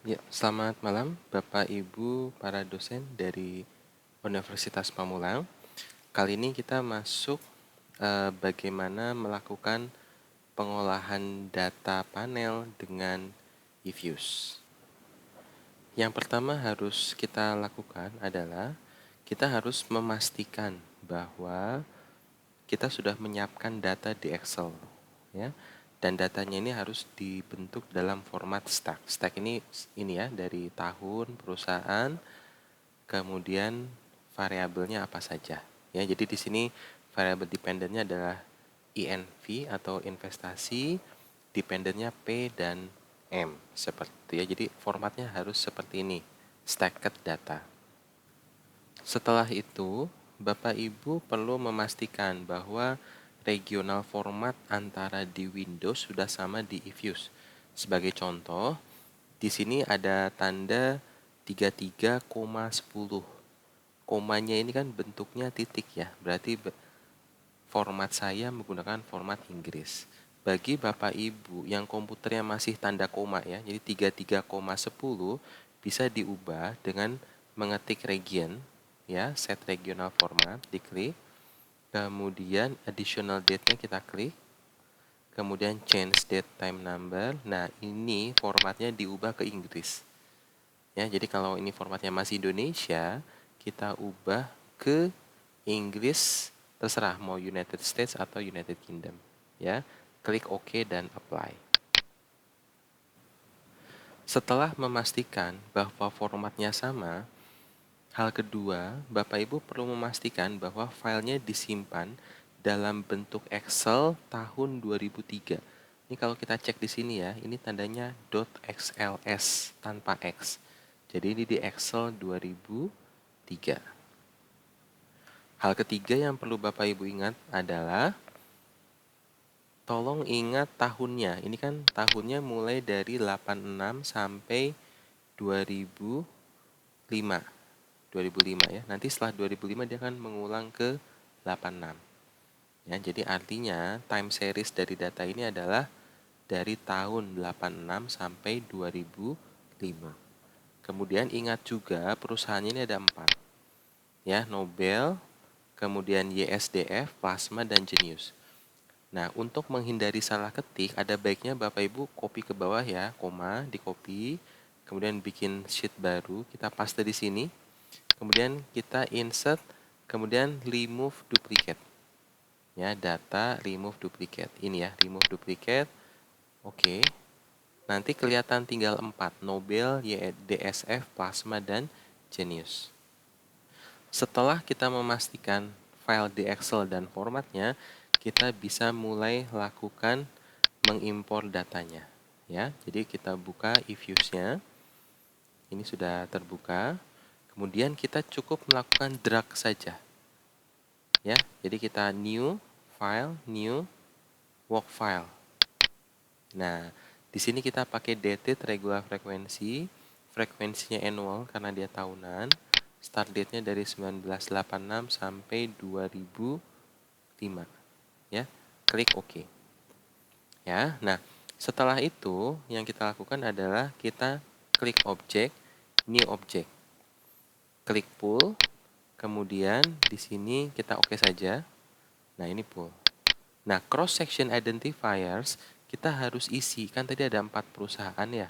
Ya, selamat malam Bapak Ibu para dosen dari Universitas Pamulang. Kali ini kita masuk bagaimana melakukan pengolahan data panel dengan eViews. Yang pertama harus kita lakukan adalah kita harus memastikan bahwa kita sudah menyiapkan data di Excel, ya. Dan datanya ini harus dibentuk dalam format stack. Stack ini ya dari tahun, perusahaan, kemudian variabelnya apa saja. Ya, jadi di sini variabel dependennya adalah INV atau investasi, dependennya P dan M seperti ya. Jadi formatnya harus seperti ini, stacked data. Setelah itu, Bapak Ibu perlu memastikan bahwa regional format antara di Windows sudah sama di eViews. Sebagai contoh, di sini ada tanda 33,10. Komanya ini kan bentuknya titik ya, berarti format saya menggunakan format Inggris. Bagi Bapak Ibu yang komputernya masih tanda koma ya, jadi 33,10 bisa diubah dengan mengetik region ya, set regional format, diklik. Kemudian additional date-nya kita klik. Kemudian change date time number. Nah, ini formatnya diubah ke Inggris. Ya, jadi kalau ini formatnya masih Indonesia, kita ubah ke Inggris, terserah mau United States atau United Kingdom. Ya, klik OK dan apply. Setelah memastikan bahwa formatnya sama, hal kedua, Bapak Ibu perlu memastikan bahwa filenya disimpan dalam bentuk Excel tahun 2003. Ini kalau kita cek di sini ya, ini tandanya .xls tanpa X. Jadi ini di Excel 2003. Hal ketiga yang perlu Bapak Ibu ingat adalah tolong ingat tahunnya. Ini kan tahunnya mulai dari 86 sampai 2005. 2005 ya. Nanti setelah 2005 dia akan mengulang ke 86. Ya, jadi artinya time series dari data ini adalah dari tahun 86 sampai 2005. Kemudian ingat juga perusahaannya ini ada 4. Ya, Nobel, kemudian YSDF, Plasma, dan Genius. Nah, untuk menghindari salah ketik, ada baiknya Bapak Ibu copy ke bawah ya, koma, di copy, kemudian bikin sheet baru, kita paste di sini, kemudian kita insert, kemudian remove duplicate. Ya, data remove duplicate. Ini ya, remove duplicate. Oke. Nanti kelihatan tinggal 4, Nobel, YDSF, Plasma, dan Genius. Setelah kita memastikan file di Excel dan formatnya, kita bisa mulai lakukan mengimpor datanya. Ya, jadi kita buka eViews-nya. Ini sudah terbuka. Kemudian kita cukup melakukan drag saja. Ya, jadi kita new file, new work file. Nah, di sini kita pakai dated regular frekuensi, frekuensinya annual karena dia tahunan. Start date-nya dari 1986 sampai 2005. Ya, klik OK. Ya, nah setelah itu yang kita lakukan adalah kita klik object, new object, klik pull, kemudian di sini kita OK saja. Nah, ini pull. Nah, cross section identifiers kita harus isi, kan tadi ada 4 perusahaan ya.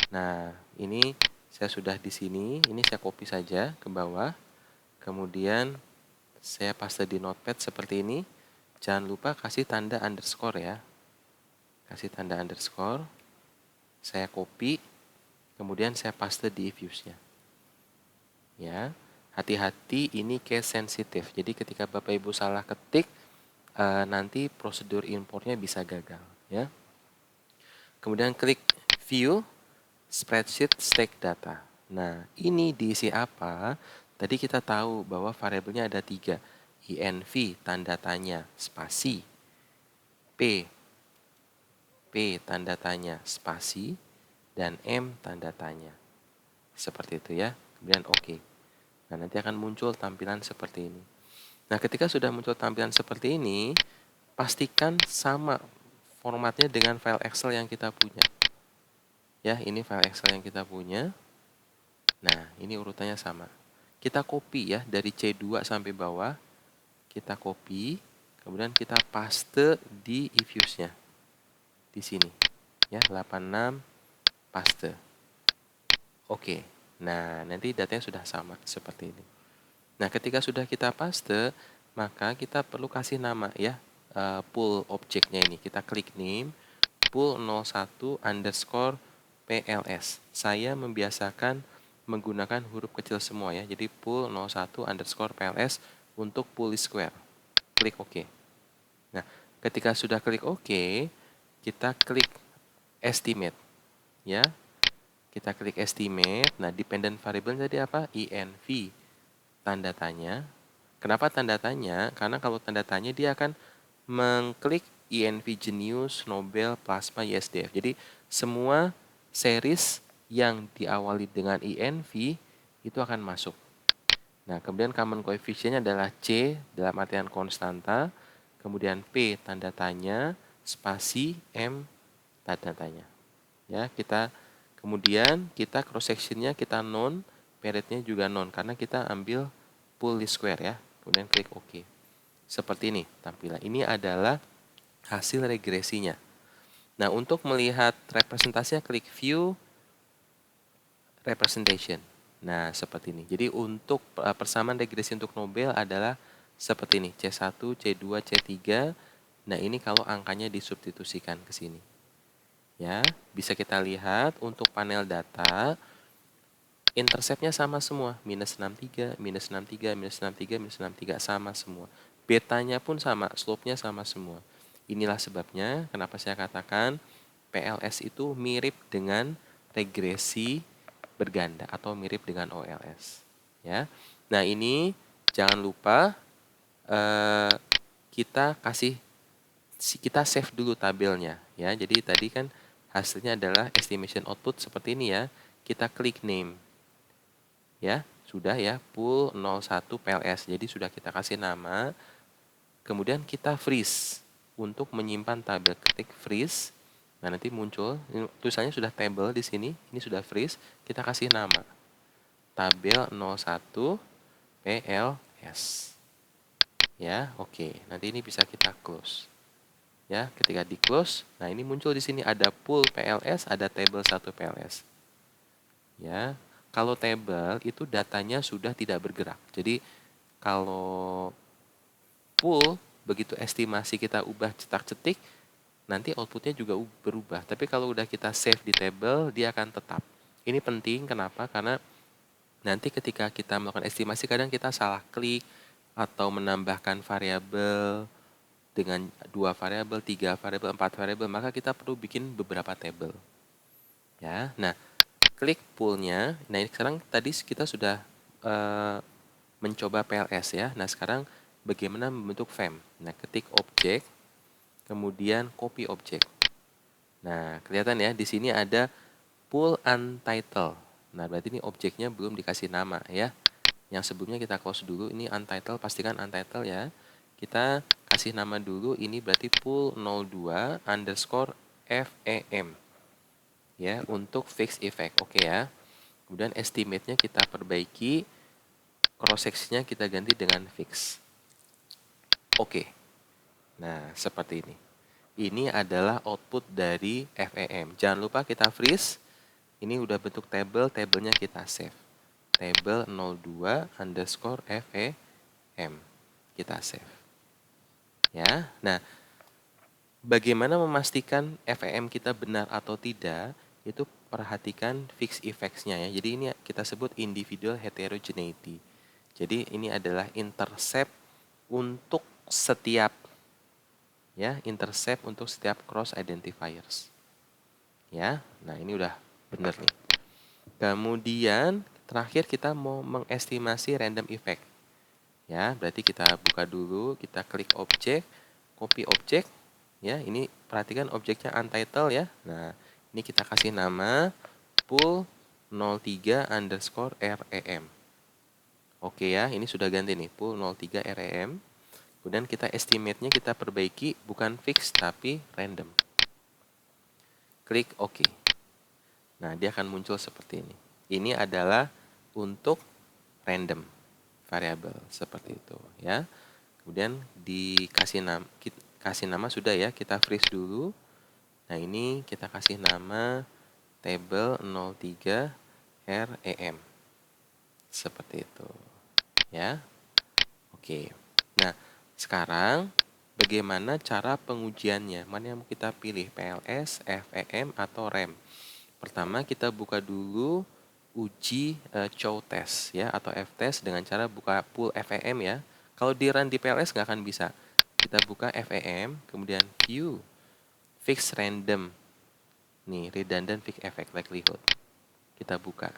Nah, ini saya sudah di sini, ini saya copy saja ke bawah. Kemudian saya paste di notepad seperti ini. Jangan lupa kasih tanda underscore ya. Kasih tanda underscore. Saya copy, kemudian saya paste di eViews-nya. Ya, hati-hati ini case sensitif. Jadi ketika Bapak Ibu salah ketik, nanti prosedur importnya bisa gagal. Ya. Kemudian klik View, Spreadsheet Stack Data. Nah, ini diisi apa? Tadi kita tahu bahwa variabelnya ada 3. INV, tanda tanya, spasi. P, tanda tanya, spasi. Dan M, tanda tanya. Seperti itu ya. Kemudian OK. Nah, nanti akan muncul tampilan seperti ini. Nah, ketika sudah muncul tampilan seperti ini, pastikan sama formatnya dengan file Excel yang kita punya. Ya, ini file Excel yang kita punya. Nah, ini urutannya sama. Kita copy ya dari C2 sampai bawah. Kita copy, kemudian kita paste di eViews-nya. Di sini. Ya, 86 paste. Oke. Nah, nanti datanya sudah sama seperti ini. Nah, ketika sudah kita paste, maka kita perlu kasih nama ya, pool objeknya ini. Kita klik name, pool 01 underscore PLS. Saya membiasakan menggunakan huruf kecil semua ya. Jadi pool 01 underscore PLS untuk pool square. Klik OK. Nah, ketika sudah klik OK, kita klik estimate. Ya, kita klik estimate. Nah, dependent variable tadi apa? INV. Tanda tanya. Kenapa tanda tanya? Karena kalau tanda tanya dia akan mengklik INV Genius, Nobel, Plasma, ISDF. Jadi semua series yang diawali dengan INV itu akan masuk. Nah, kemudian common coefficient-nya adalah C dalam artian konstanta, kemudian P tanda tanya, spasi, M tanda tanya. Ya, kemudian kita cross section-nya kita non, period-nya juga non karena kita ambil pool least square ya. Kemudian klik OK. Seperti ini tampilan. Ini adalah hasil regresinya. Nah, untuk melihat representasinya klik view representation. Nah, seperti ini. Jadi untuk persamaan regresi untuk Nobel adalah seperti ini, C1, C2, C3. Nah, ini kalau angkanya disubstitusikan ke sini. Ya, bisa kita lihat untuk panel data interceptnya sama semua, minus 63, minus 63, minus 63, minus 63, sama semua. Betanya pun sama, slope-nya sama semua. Inilah sebabnya kenapa saya katakan PLS itu mirip dengan regresi berganda atau mirip dengan OLS. Ya. Nah, ini jangan lupa kita save dulu tabelnya ya. Jadi tadi kan hasilnya adalah estimation output seperti ini ya. Kita klik name. Ya, sudah ya, pool 01 PLS. Jadi sudah kita kasih nama. Kemudian kita freeze untuk menyimpan tabel. Ketik freeze. Nah, nanti muncul tulisannya sudah table di sini. Ini sudah freeze. Kita kasih nama. Tabel 01 PLS. Ya, oke. Nanti ini bisa kita close. Ya, ketika di close, nah ini muncul di sini ada pool PLS, ada table 1 PLS. Ya, kalau table itu datanya sudah tidak bergerak. Jadi kalau pool begitu estimasi kita ubah cetak-cetik, nanti outputnya juga berubah. Tapi kalau udah kita save di table, dia akan tetap. Ini penting, kenapa? Karena nanti ketika kita melakukan estimasi, kadang kita salah klik atau menambahkan variabel dengan 2 variabel, 3 variabel, 4 variabel, maka kita perlu bikin beberapa table. Ya, nah klik poolnya. Nah, ini sekarang tadi kita sudah mencoba PLS ya. Nah, sekarang bagaimana membentuk FEM? Nah, ketik objek, kemudian copy objek. Nah, kelihatan ya, di sini ada pool untitled. Nah, berarti ini objeknya belum dikasih nama ya. Yang sebelumnya kita close dulu, ini untitled, pastikan untitled ya. Kita kasih nama dulu, ini berarti pool 02 underscore FEM. Ya, untuk fixed effect. Oke ya. Kemudian estimate-nya kita perbaiki, cross section-nya kita ganti dengan fix. Oke. Nah, seperti ini. Ini adalah output dari FEM. Jangan lupa kita freeze. Ini udah bentuk table, tabelnya kita save. Table 02 underscore FEM. Kita save. Ya. Nah, bagaimana memastikan FEM kita benar atau tidak? Itu perhatikan fixed effects-nya ya. Jadi ini kita sebut individual heterogeneity. Jadi ini adalah intercept untuk setiap cross identifiers. Ya. Nah, ini udah benar nih. Kemudian terakhir kita mau mengestimasi random effect. Ya, berarti kita buka dulu, kita klik objek, copy objek. Ya, ini perhatikan objeknya untitled ya. Nah, ini kita kasih nama pool 03 underscore REM. Oke ya, ini sudah ganti nih, pool 03 REM. Kemudian kita estimate-nya kita perbaiki, bukan fix tapi random. Klik OK. Nah, dia akan muncul seperti ini. Ini adalah untuk random variable seperti itu ya. Kemudian kasih nama sudah ya, kita freeze dulu. Nah, ini kita kasih nama table 03 REM. Seperti itu ya. Oke. Nah, sekarang bagaimana cara pengujiannya? Mana yang mau kita pilih? PLS, FEM, atau REM? Pertama, kita buka dulu uji show test ya, atau F-test dengan cara buka pool FEM ya. Kalau di run di PLS nggak akan bisa. Kita buka FEM, kemudian view, fix random. Nih, redundant fixed effect likelihood. Kita buka.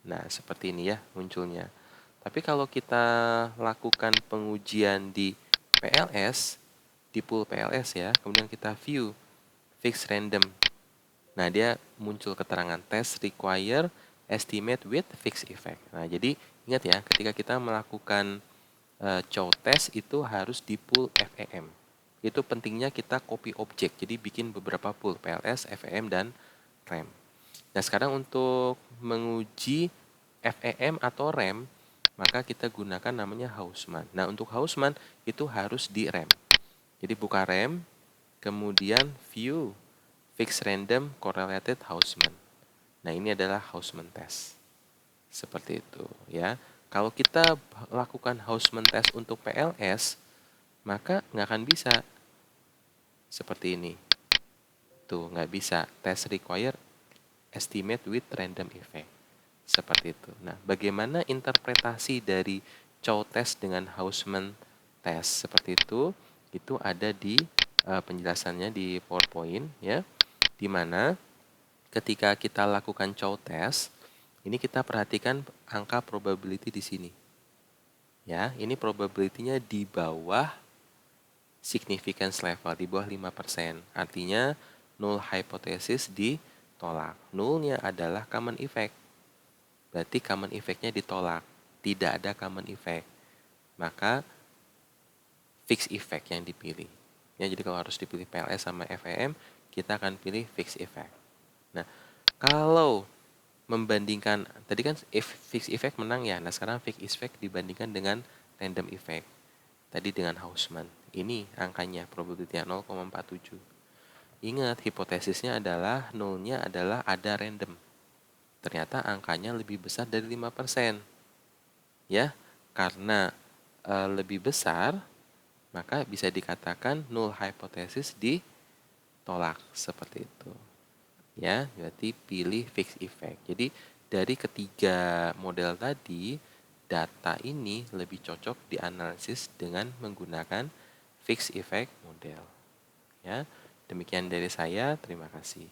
Nah, seperti ini ya munculnya. Tapi kalau kita lakukan pengujian di PLS, di pool PLS ya, kemudian kita view, fix random. Nah, dia muncul keterangan test require estimate with fixed effect. Nah, jadi ingat ya, ketika kita melakukan show test itu harus di pool FEM. Itu pentingnya kita copy object, jadi bikin beberapa pool PLS, FEM, dan REM. Nah, sekarang untuk menguji FEM atau REM, maka kita gunakan namanya Hausman. Nah, untuk Hausman itu harus di REM. Jadi buka REM, kemudian view fixed random correlated Hausman. Nah, ini adalah Hausman test. Seperti itu ya. Kalau kita lakukan Hausman test untuk PLS, maka nggak akan bisa seperti ini. Tuh, nggak bisa. Test require estimate with random effect. Seperti itu. Nah, bagaimana interpretasi dari Chow test dengan Hausman test seperti itu? Itu ada di penjelasannya di PowerPoint ya. Di mana ketika kita lakukan Chow test, ini kita perhatikan angka probability di sini. Ya, ini probability-nya di bawah significance level, di bawah 5%. Artinya null hypothesis ditolak. Nullnya adalah common effect. Berarti common effect-nya ditolak. Tidak ada common effect. Maka fixed effect yang dipilih. Ya, jadi kalau harus dipilih PLS sama FEM, kita akan pilih fixed effect. Nah, kalau membandingkan, tadi kan fixed effect menang ya. Nah, sekarang fixed effect dibandingkan dengan random effect. Tadi dengan Hausman. Ini angkanya, probability-nya 0,47. Ingat, hipotesisnya adalah nullnya adalah ada random. Ternyata angkanya lebih besar dari 5%. Ya, karena lebih besar, maka bisa dikatakan null hypothesis ditolak seperti itu. Ya, berarti pilih fixed effect. Jadi dari ketiga model tadi, data ini lebih cocok dianalisis dengan menggunakan fixed effect model. Ya, demikian dari saya. Terima kasih.